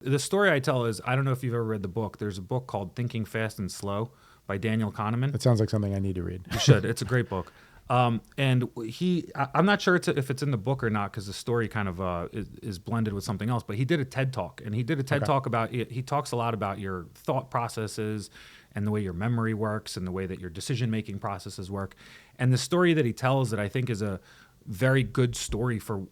The story I tell is, I don't know if you've ever read the book. There's a book called Thinking Fast and Slow by Daniel Kahneman. It sounds like something I need to read. You should. It's a great book. I'm not sure if it's in the book or not, because the story kind of is blended with something else. But he did a TED Talk, and he did a TED Talk about it. He talks a lot about your thought processes and the way your memory works and the way that your decision-making processes work. And the story that he tells that I think is a very good story for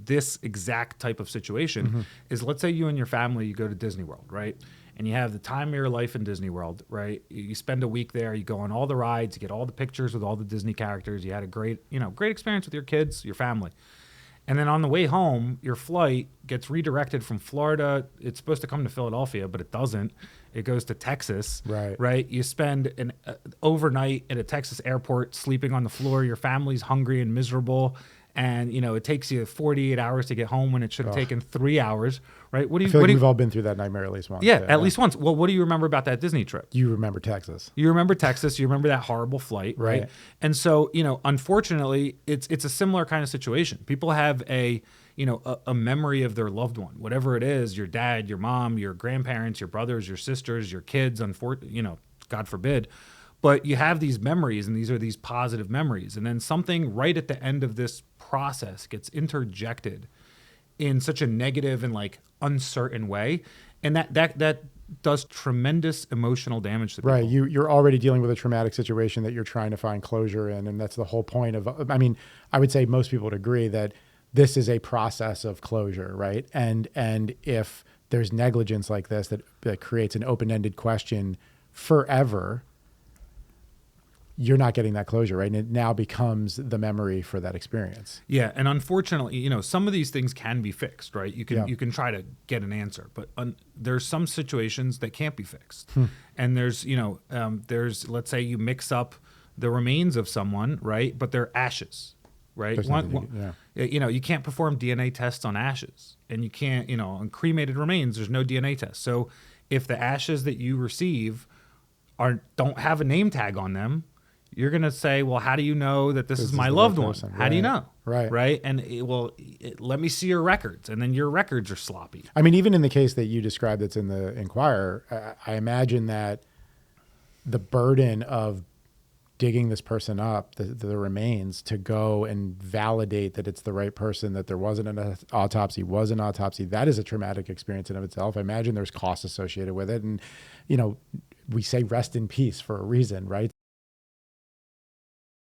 this exact type of situation is, let's say you and your family, you go to Disney World, right? And you have the time of your life in Disney World, right? You spend a week there, you go on all the rides, you get all the pictures with all the Disney characters. You had a great experience with your kids, your family. And then on the way home, your flight gets redirected from Florida. It's supposed to come to Philadelphia, but it doesn't. It goes to Texas, right? You spend an overnight at a Texas airport sleeping on the floor. Your family's hungry and miserable. And, it takes you 48 hours to get home when it should have taken 3 hours, right? I feel like we've all been through that nightmare at least once. Yeah, at least once. Well, what do you remember about that Disney trip? You remember Texas. You remember Texas. You remember that horrible flight, right? And so, unfortunately, it's a similar kind of situation. People have a memory of their loved one, whatever it is, your dad, your mom, your grandparents, your brothers, your sisters, your kids, God forbid. But you have these memories, and these are these positive memories. And then something right at the end of this process gets interjected in such a negative and uncertain way. And that does tremendous emotional damage to people. Right. You're already dealing with a traumatic situation that you're trying to find closure in. And that's the whole point of, I would say most people would agree that this is a process of closure, right? And if there's negligence like this that creates an open-ended question forever, you're not getting that closure, right? And it now becomes the memory for that experience. Yeah, and unfortunately, some of these things can be fixed, right? You can try to get an answer, but there's some situations that can't be fixed. And there's let's say you mix up the remains of someone, right? But they're ashes, right? You can't perform DNA tests on ashes, and you can't, on cremated remains, there's no DNA test. So if the ashes that you receive don't have a name tag on them, you're going to say, well, how do you know that this is my loved one? How do you know? Right. And let me see your records. And then your records are sloppy. Even in the case that you described that's in the Inquirer, I imagine that the burden of digging this person up, the remains, to go and validate that it's the right person, that there wasn't an autopsy, was an autopsy, that is a traumatic experience in of itself. I imagine there's costs associated with it. And, we say rest in peace for a reason, right?